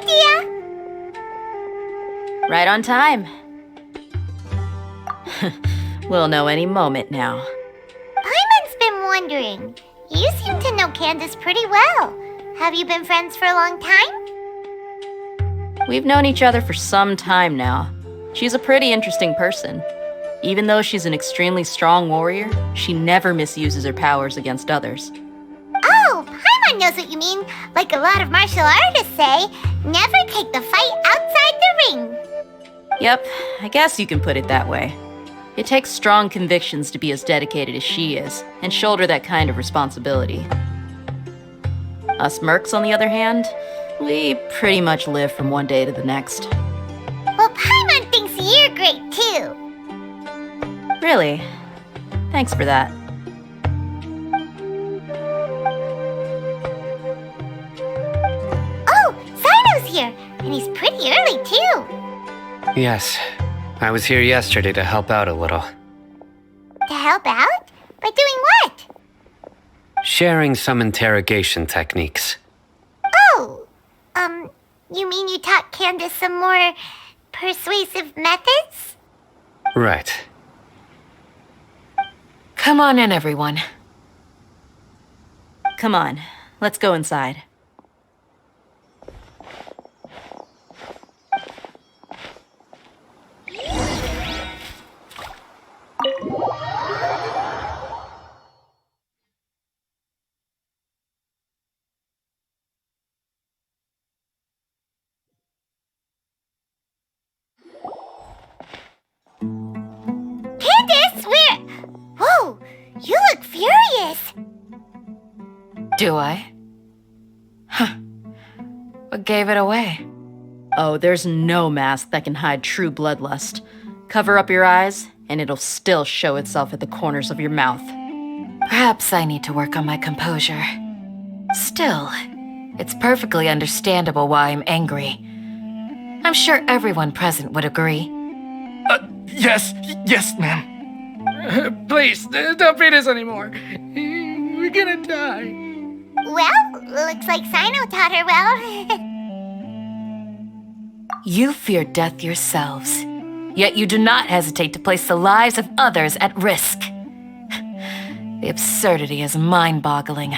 idea! Right on time. We'll know any moment now. Paimon's been wondering. You seem to know Candace pretty well. Have you been friends for a long time? We've known each other for some time now. She's a pretty interesting person. Even though she's an extremely strong warrior, she never misuses her powers against others. Oh, Paimon knows what you mean. Like a lot of martial artists say, never take the fight outside the ring. Yep, I guess you can put it that way. It takes strong convictions to be as dedicated as she is, and shoulder that kind of responsibility. Us mercs, on the other hand, we pretty much live from one day to the next. Well, Paimon thinks you're great too. Really? Thanks for that. Oh, Sino's here, and he's pretty early too. Yes, I was here yesterday to help out a little. To help out? By doing what? Sharing some interrogation techniques. Oh, you mean you taught Candace some more persuasive methods? Right. Come on in, everyone. Come on, let's go inside. Candace, where? Whoa, you look furious. Do I? Huh. What gave it away? Oh, there's no mask that can hide true bloodlust. Cover up your eyes, and it'll still show itself at the corners of your mouth. Perhaps I need to work on my composure. Still, it's perfectly understandable why I'm angry. I'm sure everyone present would agree. Yes, ma'am. Please, don't beat us anymore. We're gonna die. Well, looks like Sino taught her well. You fear death yourselves, yet you do not hesitate to place the lives of others at risk. The absurdity is mind-boggling.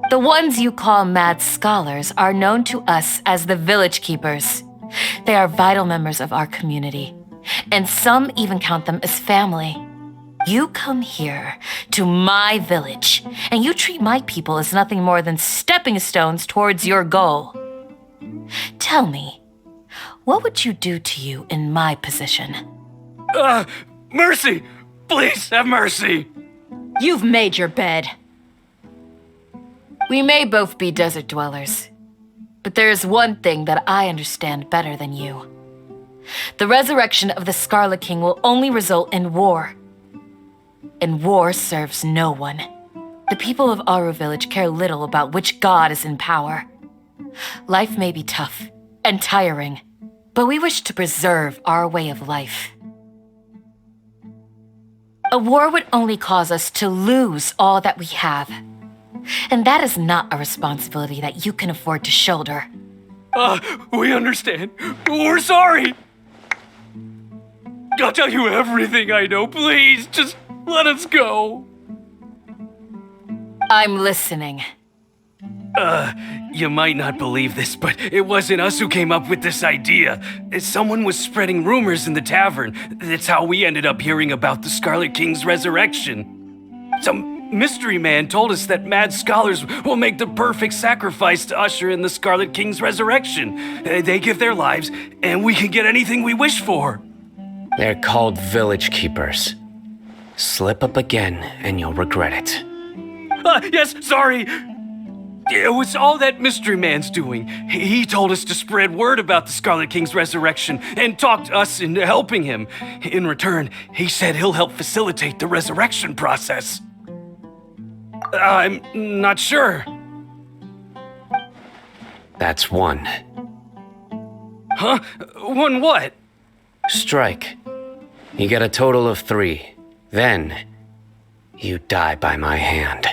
The ones you call mad scholars are known to us as the Village Keepers. They are vital members of our community, and some even count them as family. You come here to my village, and you treat my people as nothing more than stepping stones towards your goal. Tell me, what would you do to you in my position? Mercy! Please have mercy! You've made your bed. We may both be desert dwellers, but there is one thing that I understand better than you. The resurrection of the Scarlet King will only result in war. And war serves no one. The people of Aru Village care little about which god is in power. Life may be tough and tiring, but we wish to preserve our way of life. A war would only cause us to lose all that we have. And that is not a responsibility that you can afford to shoulder. We understand. We're sorry. I'll tell you everything I know. Please, just let us go. I'm listening. You might not believe this, but it wasn't us who came up with this idea. Someone was spreading rumors in the tavern. That's how we ended up hearing about the Scarlet King's resurrection. Some mystery man told us that mad scholars will make the perfect sacrifice to usher in the Scarlet King's resurrection. They give their lives, and we can get anything we wish for. They're called Village Keepers. Slip up again, and you'll regret it. Yes, sorry. It was all that mystery man's doing. He told us to spread word about the Scarlet King's resurrection and talked us into helping him. In return, he said he'll help facilitate the resurrection process. I'm not sure. That's one. Huh? One what? Strike. You get a total of 3. Then, you die by my hand.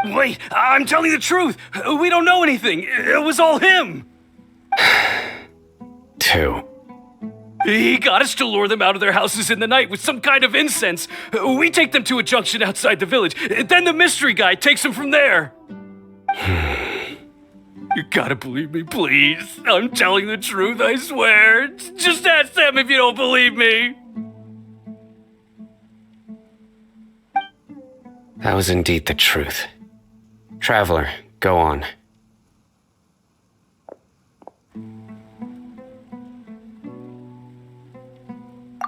Wait, I'm telling the truth. We don't know anything. It was all him. too. He got us to lure them out of their houses in the night with some kind of incense. We take them to a junction outside the village. Then the mystery guy takes them from there. You gotta believe me, please. I'm telling the truth, I swear. Just ask them if you don't believe me. That was indeed the truth. Traveler, go on.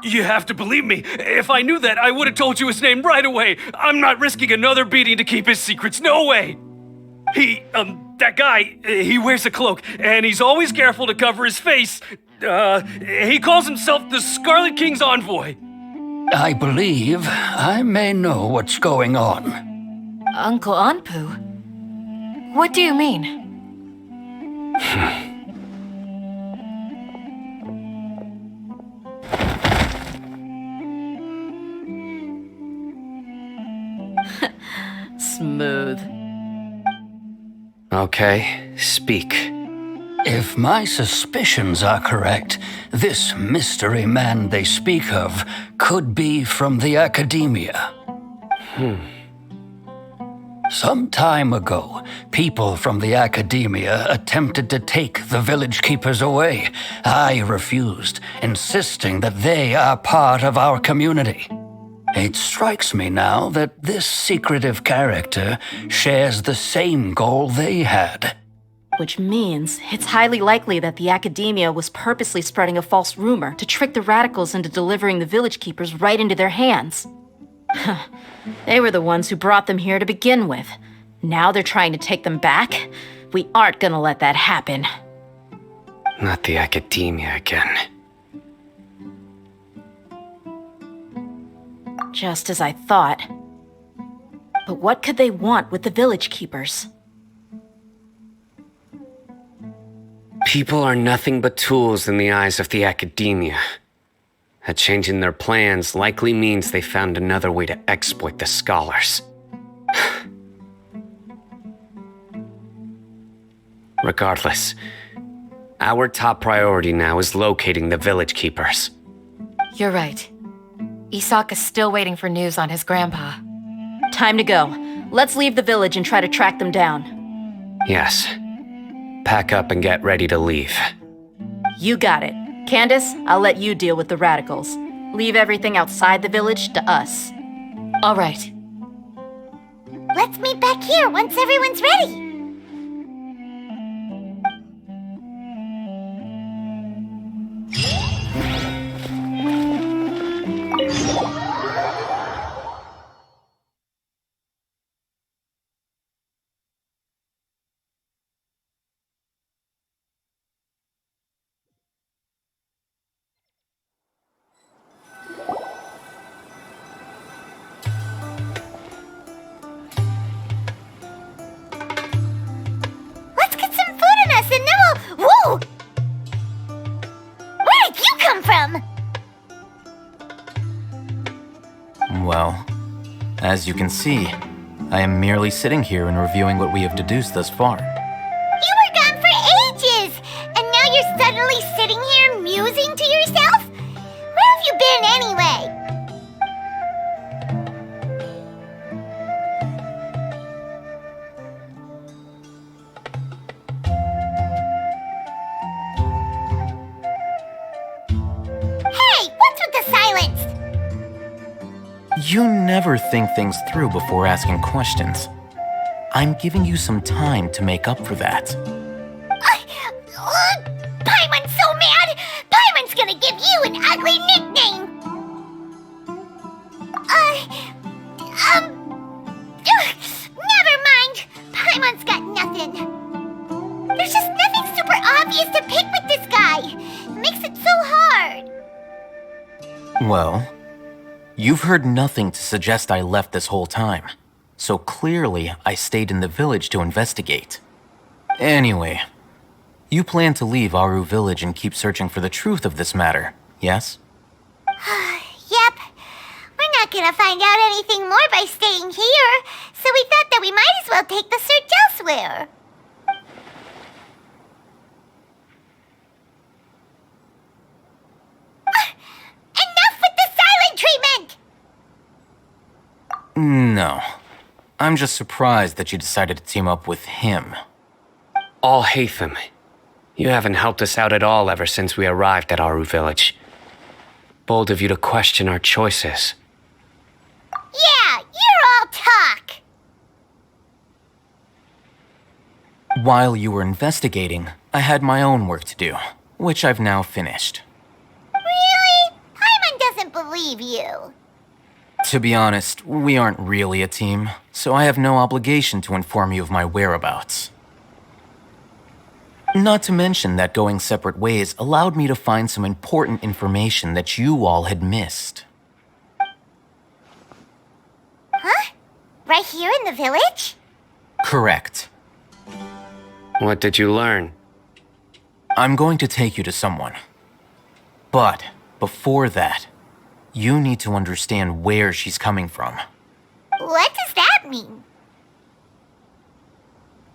You have to believe me. If I knew that, I would have told you his name right away. I'm not risking another beating to keep his secrets. No way. That guy, he wears a cloak, and he's always careful to cover his face. He calls himself the Scarlet King's envoy. I believe I may know what's going on. Uncle Anpu? What do you mean? Smooth. Okay, speak. If my suspicions are correct, this mystery man they speak of could be from the academia. Some time ago, people from the academia attempted to take the village keepers away. I refused, insisting that they are part of our community. It strikes me now that this secretive character shares the same goal they had. Which means it's highly likely that the academia was purposely spreading a false rumor to trick the radicals into delivering the village keepers right into their hands. They were the ones who brought them here to begin with. Now they're trying to take them back? We aren't gonna let that happen. Not the academia again. Just as I thought. But what could they want with the village keepers? People are nothing but tools in the eyes of the academia. A change in their plans likely means they found another way to exploit the scholars. Regardless, our top priority now is locating the village keepers. You're right. Isak is still waiting for news on his grandpa. Time to go. Let's leave the village and try to track them down. Yes. Pack up and get ready to leave. You got it. Candace, I'll let you deal with the radicals. Leave everything outside the village to us. All right. Let's meet back here once everyone's ready. Let's get some food in us and then we'll... Whoa! Where did you come from? Well, as you can see, I am merely sitting here and reviewing what we have deduced thus far. You were gone for ages! And now you're suddenly sitting here musing to yourself? Where have you been anyway? Hey, what's with the silence? You never think things through before asking questions. I'm giving you some time to make up for that. Paimon's so mad! Paimon's gonna give you an ugly nickname! Never mind. Paimon's got nothing. There's just nothing super obvious to pick with this guy. It makes it so hard. Well, you've heard nothing to suggest I left this whole time, so clearly I stayed in the village to investigate. Anyway, you plan to leave Aru village and keep searching for the truth of this matter, yes? Yep. We're not gonna find out anything more by staying here, so we thought that we might as well take the search elsewhere. No. I'm just surprised that you decided to team up with him. All Hatham. You haven't helped us out at all ever since we arrived at Aru Village. Bold of you to question our choices. Yeah, you're all talk. While you were investigating, I had my own work to do, which I've now finished. Really? Paimon doesn't believe you. To be honest, we aren't really a team, so I have no obligation to inform you of my whereabouts. Not to mention that going separate ways allowed me to find some important information that you all had missed. Huh? Right here in the village? Correct. What did you learn? I'm going to take you to someone. But before that, you need to understand where she's coming from. What does that mean?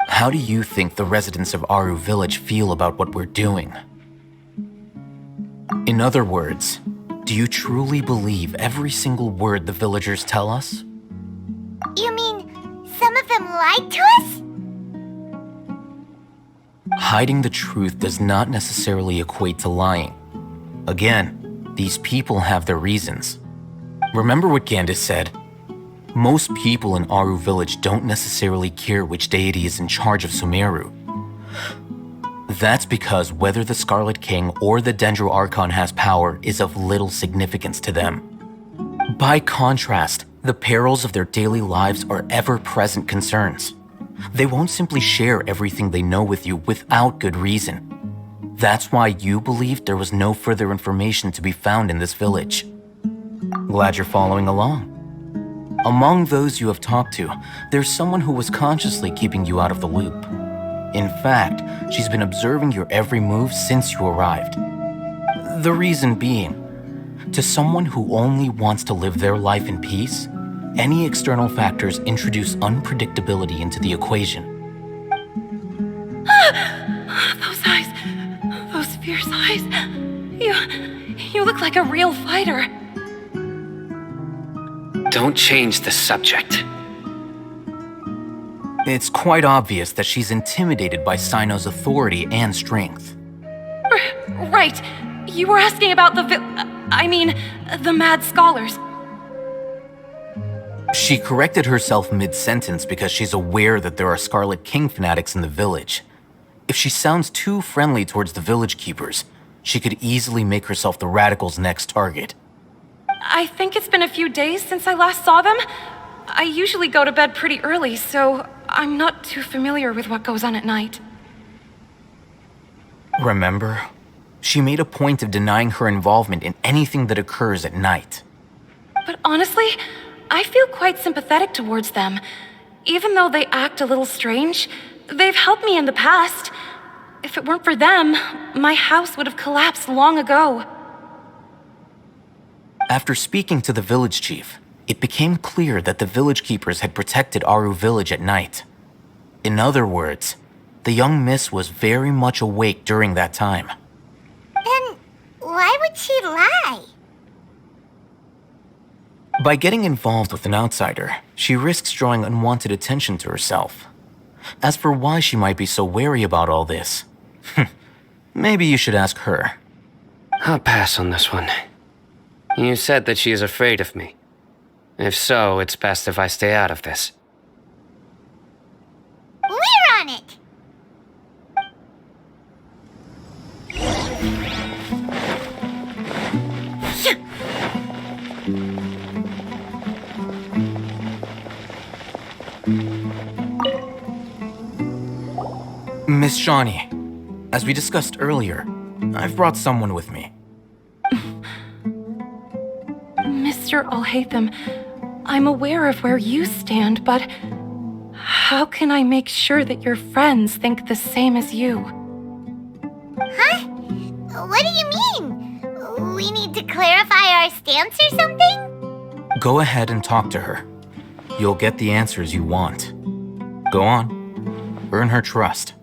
How do you think the residents of Aru Village feel about what we're doing? In other words, do you truly believe every single word the villagers tell us? You mean some of them lied to us? Hiding the truth does not necessarily equate to lying. Again, these people have their reasons. Remember what Gandis said? Most people in Aru Village don't necessarily care which deity is in charge of Sumeru. That's because whether the Scarlet King or the Dendro Archon has power is of little significance to them. By contrast, the perils of their daily lives are ever-present concerns. They won't simply share everything they know with you without good reason. That's why you believed there was no further information to be found in this village. Glad you're following along. Among those you have talked to, there's someone who was consciously keeping you out of the loop. In fact, she's been observing your every move since you arrived. The reason being, to someone who only wants to live their life in peace, any external factors introduce unpredictability into the equation. Those eyes. Those fierce eyes. You look like a real fighter. Don't change the subject. It's quite obvious that she's intimidated by Sino's authority and strength. Right. You were asking about the the mad scholars. She corrected herself mid-sentence because she's aware that there are Scarlet King fanatics in the village. If she sounds too friendly towards the village keepers, she could easily make herself the radicals' next target. I think it's been a few days since I last saw them. I usually go to bed pretty early, so I'm not too familiar with what goes on at night. Remember? She made a point of denying her involvement in anything that occurs at night. But honestly, I feel quite sympathetic towards them. Even though they act a little strange, they've helped me in the past. If it weren't for them, my house would have collapsed long ago. After speaking to the village chief, it became clear that the village keepers had protected Aru Village at night. In other words, the young miss was very much awake during that time. Then why would she lie? By getting involved with an outsider, she risks drawing unwanted attention to herself. As for why she might be so wary about all this, maybe you should ask her. I'll pass on this one. You said that she is afraid of me. If so, it's best if I stay out of this. We're on it! Miss Shawnee, as we discussed earlier, I've brought someone with me. Mr. Alhaitham, I'm aware of where you stand, but how can I make sure that your friends think the same as you? Huh? What do you mean? We need to clarify our stance or something? Go ahead and talk to her. You'll get the answers you want. Go on. Earn her trust.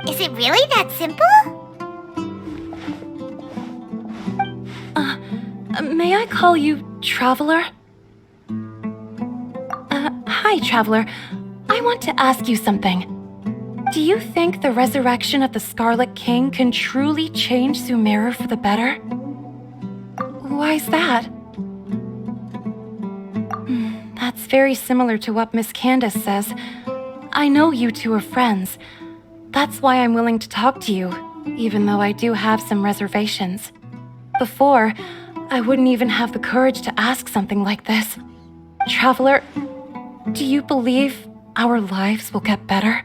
Is it really that simple? May I call you Traveler? Hi, Traveler. I want to ask you something. Do you think the resurrection of the Scarlet King can truly change Sumeru for the better? Why's that? That's very similar to what Miss Candace says. I know you two are friends. That's why I'm willing to talk to you, even though I do have some reservations. Before, I wouldn't even have the courage to ask something like this. Traveler, do you believe our lives will get better?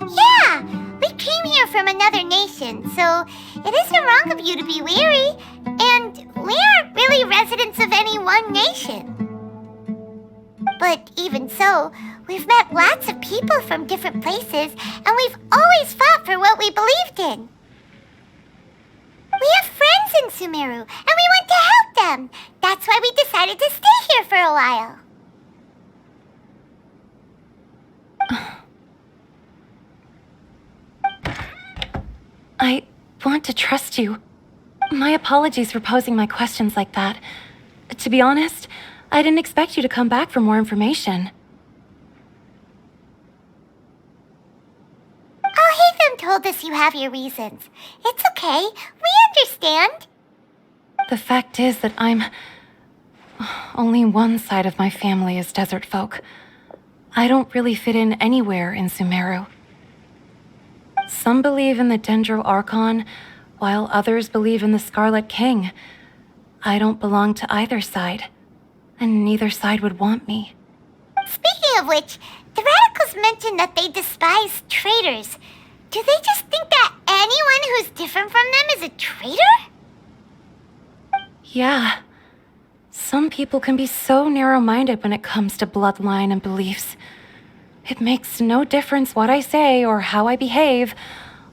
Yeah, we came here from another nation, so it isn't wrong of you to be weary. And we aren't really residents of any one nation. But even so, we've met lots of people from different places, and we've always fought for what we believed in. We have friends in Sumeru, and we want to help them. That's why we decided to stay here for a while. I want to trust you. My apologies for posing my questions like that. To be honest, I didn't expect you to come back for more information. Alhaitham told us you have your reasons. It's okay. We understand. The fact is that only one side of my family is desert folk. I don't really fit in anywhere in Sumeru. Some believe in the Dendro Archon, while others believe in the Scarlet King. I don't belong to either side, and neither side would want me. Speaking of which, the radicals mentioned that they despise traitors. Do they just think that anyone who's different from them is a traitor? Yeah. Some people can be so narrow-minded when it comes to bloodline and beliefs. It makes no difference what I say or how I behave.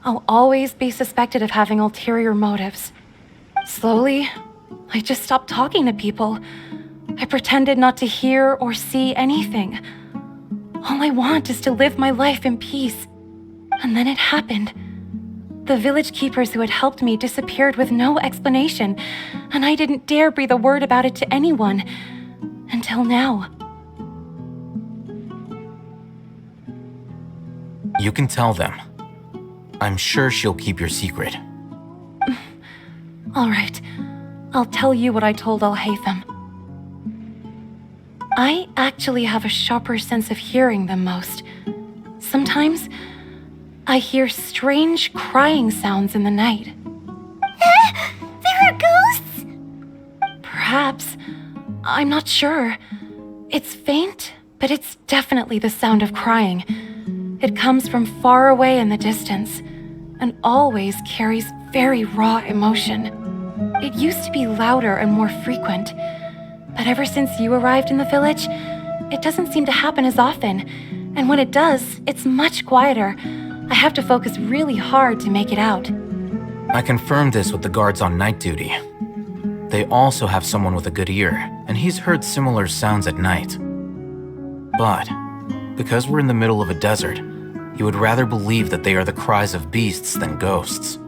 I'll always be suspected of having ulterior motives. Slowly, I just stopped talking to people. I pretended not to hear or see anything. All I want is to live my life in peace. And then it happened. The village keepers who had helped me disappeared with no explanation, and I didn't dare breathe a word about it to anyone. Until now. You can tell them. I'm sure she'll keep your secret. All right. I'll tell you what I told Alhaitham. I actually have a sharper sense of hearing than most. Sometimes, I hear strange crying sounds in the night. There are ghosts? Perhaps. I'm not sure. It's faint, but it's definitely the sound of crying. It comes from far away in the distance, and always carries very raw emotion. It used to be louder and more frequent, but ever since you arrived in the village, it doesn't seem to happen as often, and when it does, it's much quieter. I have to focus really hard to make it out. I confirmed this with the guards on night duty. They also have someone with a good ear, and he's heard similar sounds at night. But, because we're in the middle of a desert, you would rather believe that they are the cries of beasts than ghosts.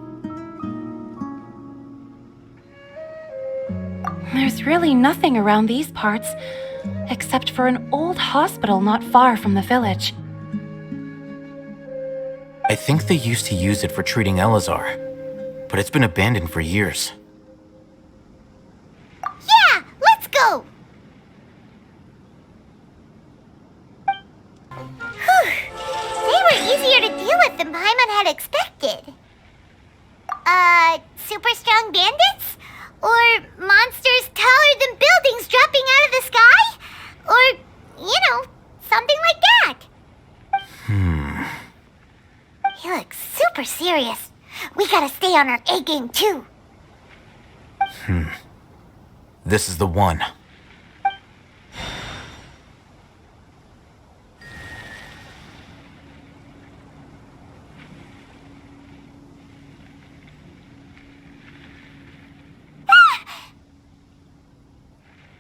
There's really nothing around these parts, except for an old hospital not far from the village. I think they used to use it for treating Elazar, but it's been abandoned for years. Yeah, let's go! Whew. They were easier to deal with than Paimon had expected. Super strong bandits? Or monsters taller than buildings dropping out of the sky? Or, something like that. He looks super serious. We gotta stay on our A game too. This is the one.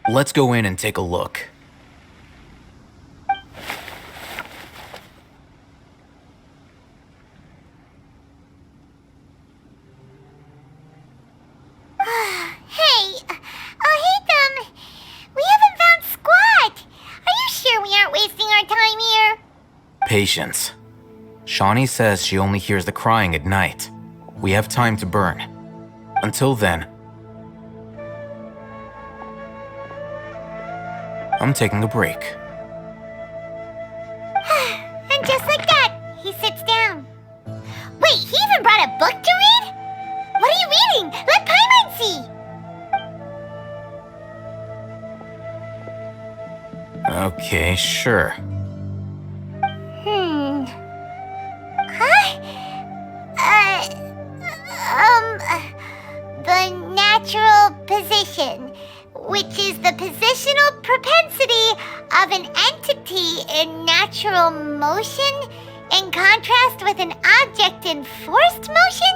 Let's go in and take a look. Hey, Alhaitham, Patience. Shawnee says she only hears the crying at night. We have time to burn. Until then, I'm taking a break. And just like that, he sits down. Wait, he even brought a book to read? What are you reading? Let Paimon see! Okay, sure. Huh? The natural position, which is the positional propensity of an entity in natural motion in contrast with an object in forced motion?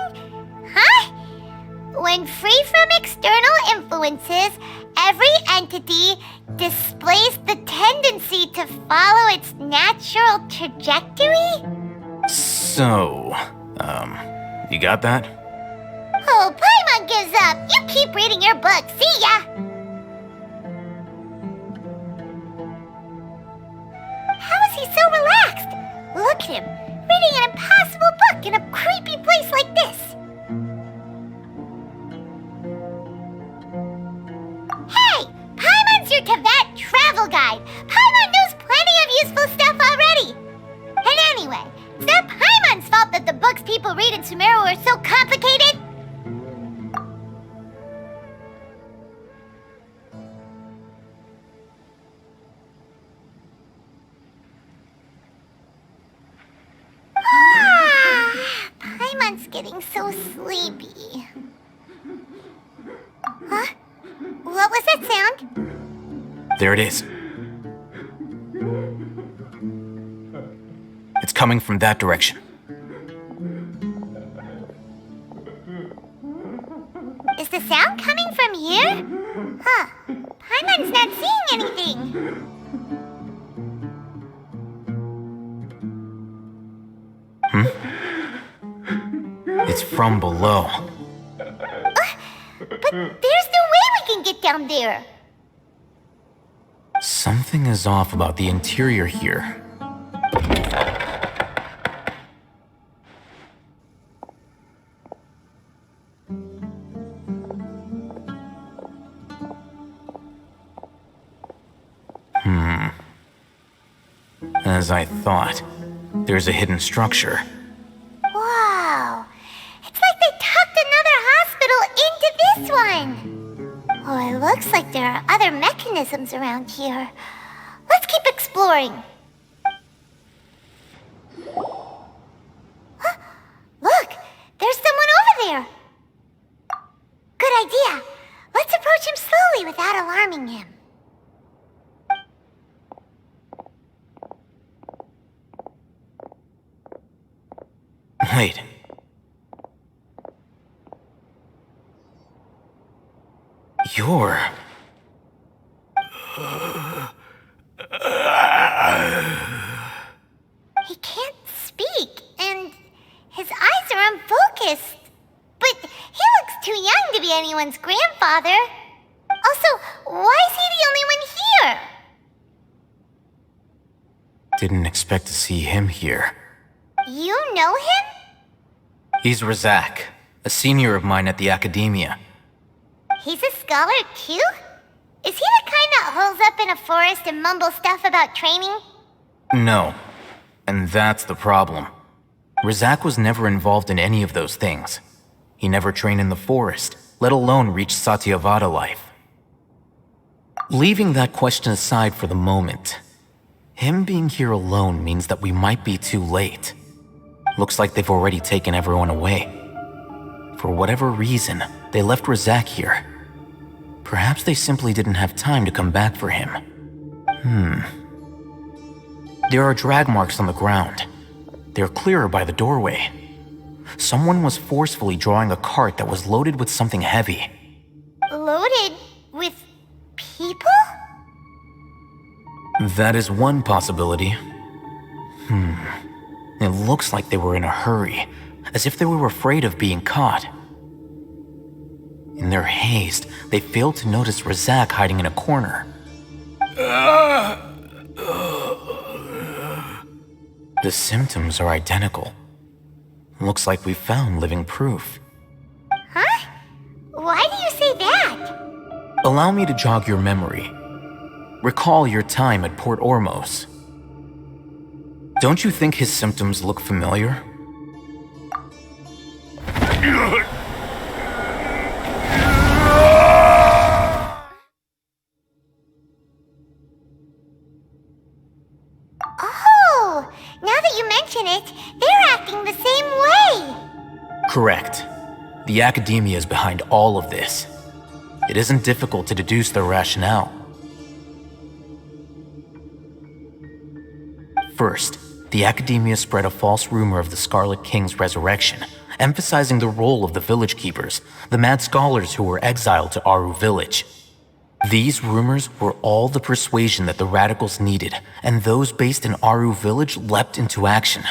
Huh? When free from external influences, every entity displays the tendency to follow its natural trajectory? So, you got that? Oh, Paimon gives up. You keep reading your book. See ya! How is he so relaxed? Look at him, reading an impossible book in a creepy place like this. Hey! Paimon's your Tibet travel guide. Paimon knows plenty of useful stuff already. And anyway, it's not Paimon's fault that the books people read in Sumeru are so complicated. Paimon's getting so sleepy. Huh? What was that sound? There it is. It's coming from that direction. Is the sound coming from here? Huh. Paimon's not seeing anything. It's from below. But there's no way we can get down there. Something is off about the interior here. As I thought, there's a hidden structure. Wow. It's like they tucked another hospital into this one. Oh, it looks like there are other mechanisms around here. Let's keep exploring. Huh? Look, there's someone over there. Good idea. Let's approach him slowly without alarming him. Wait. You're... He can't speak, and his eyes are unfocused. But he looks too young to be anyone's grandfather. Also, why is he the only one here? Didn't expect to see him here. You know him? He's Razak, a senior of mine at the academia. He's a scholar too? Is he the kind that holes up in a forest and mumbles stuff about training? No. And that's the problem. Razak was never involved in any of those things. He never trained in the forest, let alone reach Satyavada life. Leaving that question aside for the moment, him being here alone means that we might be too late. Looks like they've already taken everyone away. For whatever reason, they left Razak here. Perhaps they simply didn't have time to come back for him. There are drag marks on the ground. They're clearer by the doorway. Someone was forcefully drawing a cart that was loaded with something heavy. Loaded with people? That is one possibility. It looks like they were in a hurry, as if they were afraid of being caught. In their haste, they failed to notice Razak hiding in a corner. The symptoms are identical. Looks like we found living proof. Huh? Why do you say that? Allow me to jog your memory. Recall your time at Port Ormos. Don't you think his symptoms look familiar? Oh, now that you mention it, they're acting the same way. Correct. The Academia is behind all of this. It isn't difficult to deduce their rationale. First, the Academia spread a false rumor of the Scarlet King's resurrection, emphasizing the role of the Village Keepers, the mad scholars who were exiled to Aru Village. These rumors were all the persuasion that the radicals needed, and those based in Aru Village leapt into action.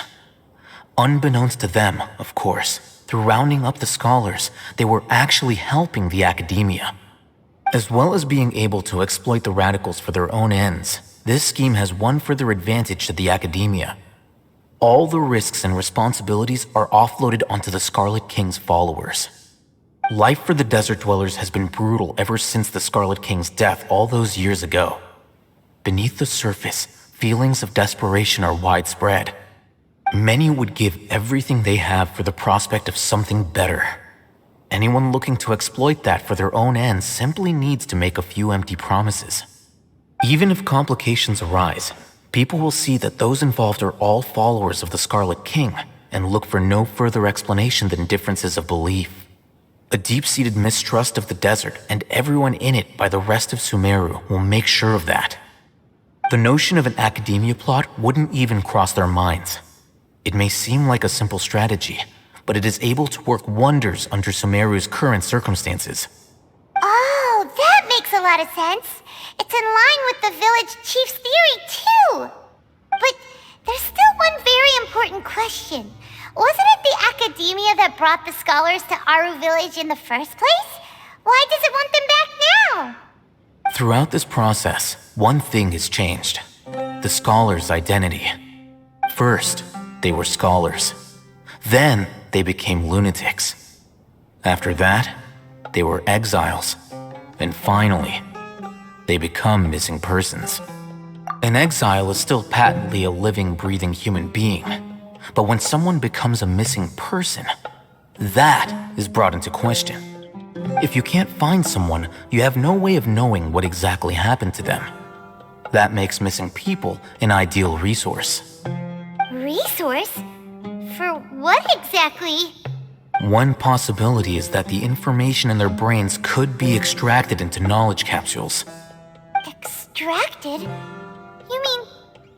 Unbeknownst to them, of course, through rounding up the scholars, they were actually helping the Academia. As well as being able to exploit the radicals for their own ends, this scheme has one further advantage to the Academia. All the risks and responsibilities are offloaded onto the Scarlet King's followers. Life for the desert dwellers has been brutal ever since the Scarlet King's death all those years ago. Beneath the surface, feelings of desperation are widespread. Many would give everything they have for the prospect of something better. Anyone looking to exploit that for their own ends simply needs to make a few empty promises. Even if complications arise, people will see that those involved are all followers of the Scarlet King and look for no further explanation than differences of belief. A deep-seated mistrust of the desert and everyone in it by the rest of Sumeru will make sure of that. The notion of an Academia plot wouldn't even cross their minds. It may seem like a simple strategy, but it is able to work wonders under Sumeru's current circumstances. Oh, that makes a lot of sense. It's in line with the village chief's theory, too. But there's still one very important question. Wasn't it the Academia that brought the scholars to Aru Village in the first place? Why does it want them back now? Throughout this process, one thing has changed. The scholars' identity. First, they were scholars. Then, they became lunatics. After that, they were exiles. And finally, they become missing persons. An exile is still patently a living, breathing human being. But when someone becomes a missing person, that is brought into question. If you can't find someone, you have no way of knowing what exactly happened to them. That makes missing people an ideal resource. Resource? For what exactly? One possibility is that the information in their brains could be extracted into knowledge capsules. Extracted? You mean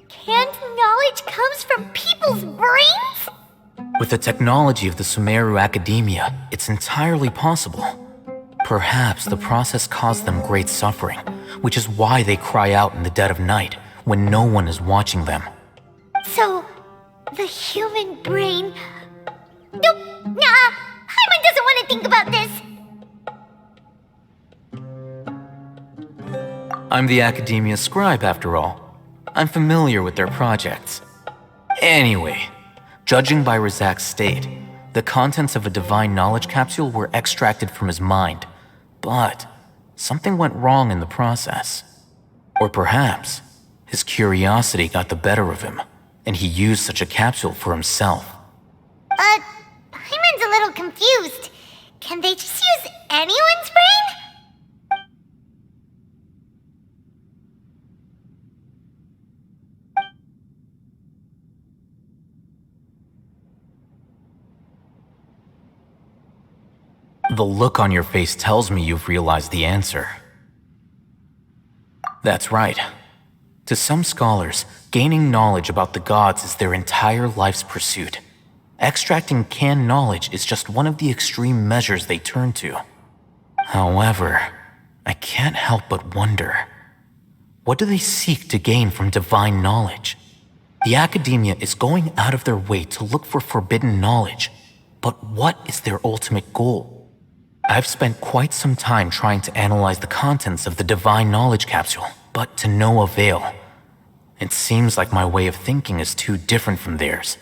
canned knowledge comes from people's brains? With the technology of the Sumeru Academia, it's entirely possible. Perhaps the process caused them great suffering, which is why they cry out in the dead of night when no one is watching them. So, the human brain... Nope, nah, Hyman doesn't want to think about this. I'm the Academia scribe, after all. I'm familiar with their projects. Anyway, judging by Razak's state, the contents of a divine knowledge capsule were extracted from his mind, but something went wrong in the process. Or perhaps his curiosity got the better of him, and he used such a capsule for himself. Hyman's a little confused. Can they just use anyone's brain? The look on your face tells me you've realized the answer. That's right. To some scholars, gaining knowledge about the gods is their entire life's pursuit. Extracting canned knowledge is just one of the extreme measures they turn to. However, I can't help but wonder, what do they seek to gain from divine knowledge? The Academia is going out of their way to look for forbidden knowledge, but what is their ultimate goal? I've spent quite some time trying to analyze the contents of the divine knowledge capsule, but to no avail. It seems like my way of thinking is too different from theirs.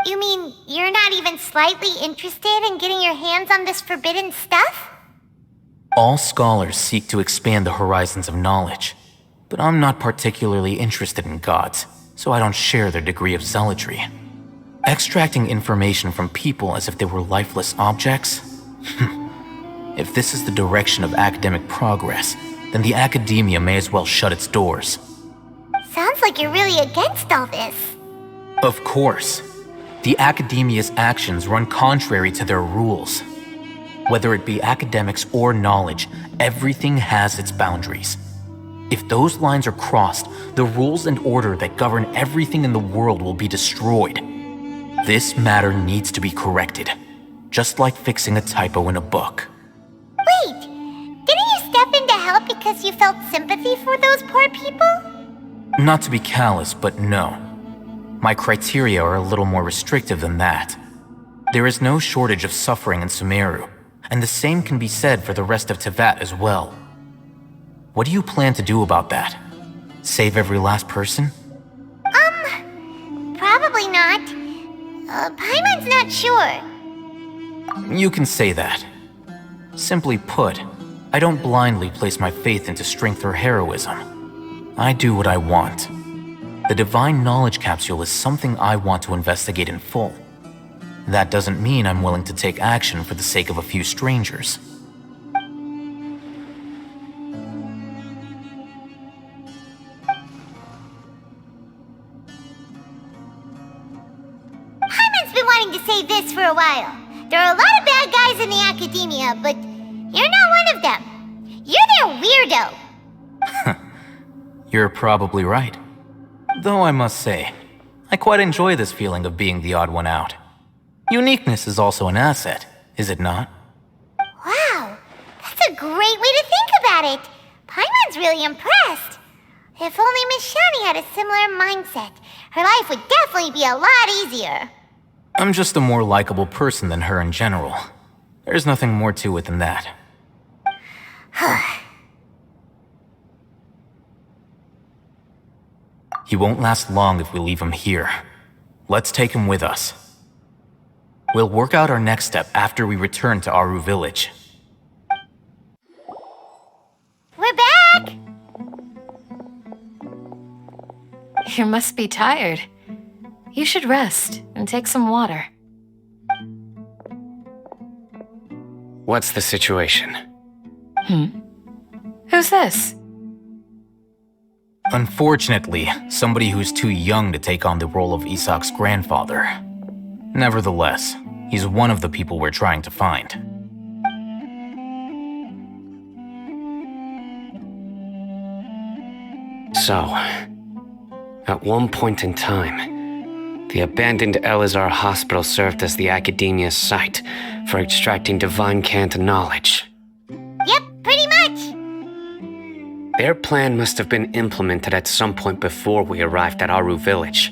You mean you're not even slightly interested in getting your hands on this forbidden stuff? All scholars seek to expand the horizons of knowledge, but I'm not particularly interested in gods, so I don't share their degree of zealotry. Extracting information from people as if they were lifeless objects? If this is the direction of academic progress, then the academia may as well shut its doors. Sounds like you're really against all this. Of course. The academia's actions run contrary to their rules. Whether it be academics or knowledge, everything has its boundaries. If those lines are crossed, the rules and order that govern everything in the world will be destroyed. This matter needs to be corrected, just like fixing a typo in a book. Wait, didn't you step in to help because you felt sympathy for those poor people? Not to be callous, but no. My criteria are a little more restrictive than that. There is no shortage of suffering in Sumeru, and the same can be said for the rest of Teyvat as well. What do you plan to do about that? Save every last person? Probably not. Paimon's not sure. You can say that. Simply put, I don't blindly place my faith into strength or heroism. I do what I want. The Divine Knowledge Capsule is something I want to investigate in full. That doesn't mean I'm willing to take action for the sake of a few strangers. Paimon's been wanting to say this for a while. There are a lot of bad guys in the academia, but you're not one of them. You're their weirdo. You're probably right. Though I must say, I quite enjoy this feeling of being the odd one out. Uniqueness is also an asset, is it not? Wow, that's a great way to think about it. Paimon's really impressed. If only Miss Shani had a similar mindset, her life would definitely be a lot easier. I'm just a more likable person than her in general. There's nothing more to it than that. He won't last long if we leave him here. Let's take him with us. We'll work out our next step after we return to Aru Village. We're back! You must be tired. You should rest and take some water. What's the situation? Who's this? Unfortunately, somebody who's too young to take on the role of Isak's grandfather. Nevertheless, he's one of the people we're trying to find. So, at one point in time, the abandoned Elazar Hospital served as the academia's site for extracting divine cant knowledge. Yep, pretty much. Their plan must have been implemented at some point before we arrived at Aru Village,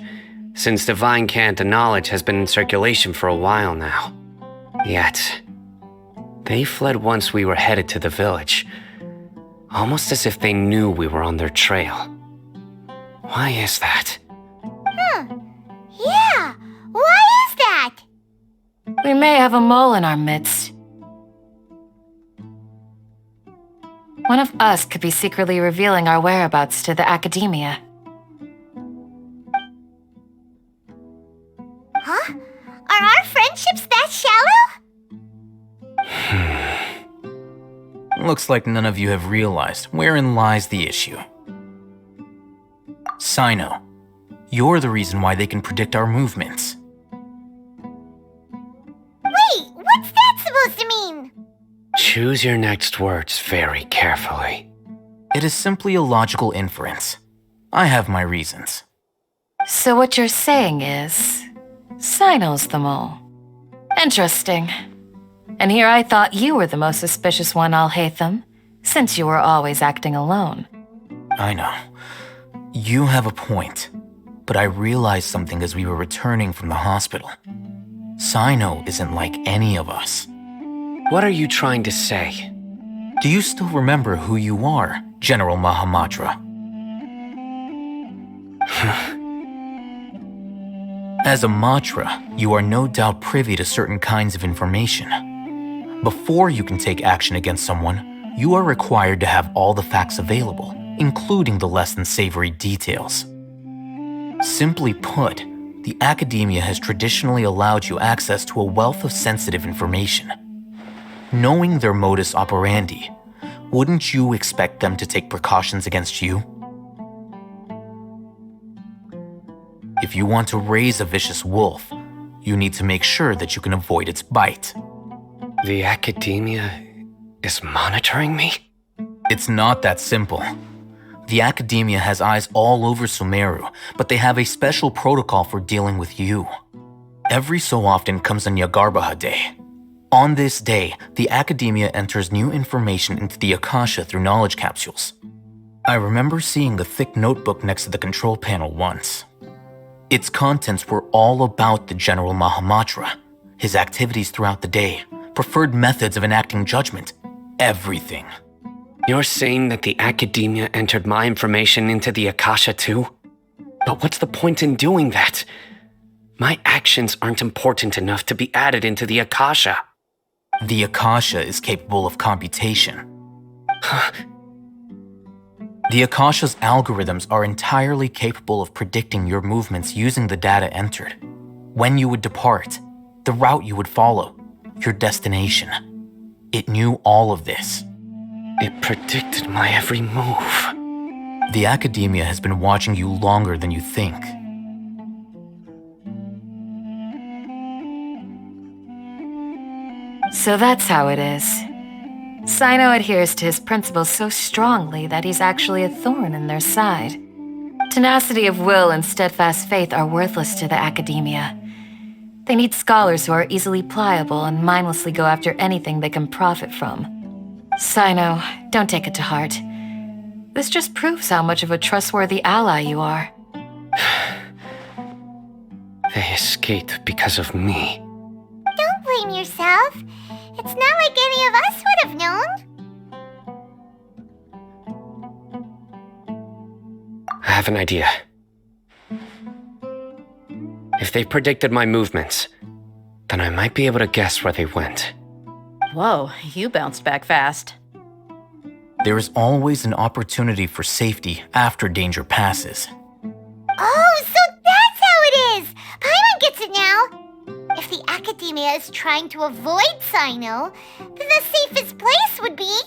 since divine cant knowledge has been in circulation for a while now. Yet, they fled once we were headed to the village, almost as if they knew we were on their trail. Why is that? Yeah, why is that? We may have a mole in our midst. One of us could be secretly revealing our whereabouts to the academia. Huh? Are our friendships that shallow? Looks like none of you have realized wherein lies the issue. Sino, you're the reason why they can predict our movements. Wait, what's that supposed to mean? Choose your next words very carefully. It is simply a logical inference. I have my reasons. So what you're saying is, Sino's the mole. Interesting. And here I thought you were the most suspicious one, Alhaitham, since you were always acting alone. I know. You have a point. But I realized something as we were returning from the hospital. Sino isn't like any of us. What are you trying to say? Do you still remember who you are, General Mahamatra? As a Matra, you are no doubt privy to certain kinds of information. Before you can take action against someone, you are required to have all the facts available, including the less than savory details. Simply put, the academia has traditionally allowed you access to a wealth of sensitive information. Knowing their modus operandi, wouldn't you expect them to take precautions against you? If you want to raise a vicious wolf, you need to make sure that you can avoid its bite. The academia is monitoring me? It's not that simple. The academia has eyes all over Sumeru, but they have a special protocol for dealing with you. Every so often comes a Nyagarbaha Day. On this day, the academia enters new information into the Akasha through knowledge capsules. I remember seeing the thick notebook next to the control panel once. Its contents were all about the General Mahamatra, his activities throughout the day, preferred methods of enacting judgment, everything. You're saying that the academia entered my information into the Akasha too? But what's the point in doing that? My actions aren't important enough to be added into the Akasha. The Akasha is capable of computation. The Akasha's algorithms are entirely capable of predicting your movements using the data entered. When you would depart, the route you would follow, your destination. It knew all of this. It predicted my every move. The academia has been watching you longer than you think. So that's how it is. Sino adheres to his principles so strongly that he's actually a thorn in their side. Tenacity of will and steadfast faith are worthless to the academia. They need scholars who are easily pliable and mindlessly go after anything they can profit from. Sino, don't take it to heart. This just proves how much of a trustworthy ally you are. They escaped because of me. Don't blame yourself. It's not like any of us would have known. I have an idea. If they predicted my movements, then I might be able to guess where they went. Whoa, you bounced back fast. There is always an opportunity for safety after danger passes. Oh, so that's how it is! Paimon gets it now! If the academia is trying to avoid Sino, then the safest place would be...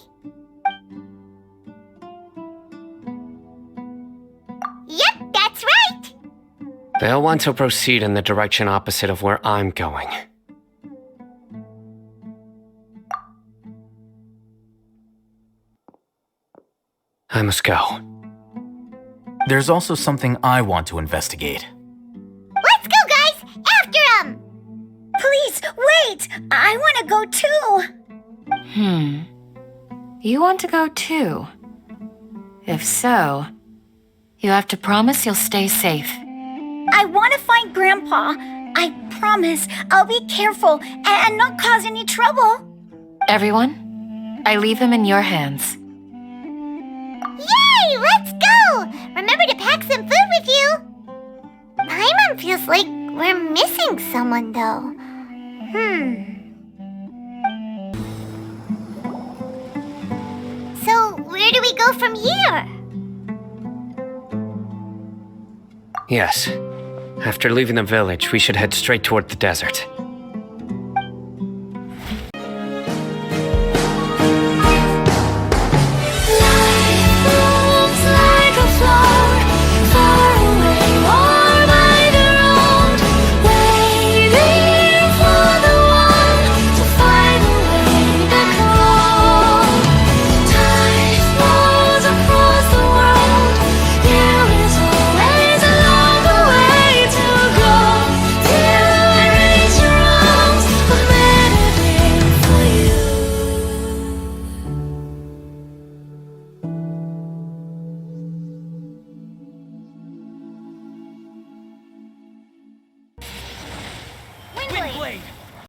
Yep, that's right! They'll want to proceed in the direction opposite of where I'm going. I must go. There's also something I want to investigate. Let's go, guys! After him! Please, wait! I want to go too! You want to go too? If so, you have to promise you'll stay safe. I want to find Grandpa. I promise I'll be careful and not cause any trouble. Everyone, I leave him in your hands. Yay! Let's go! Remember to pack some food with you. Paimon feels like we're missing someone, though. So, where do we go from here? Yes. After leaving the village, we should head straight toward the desert. Windblade!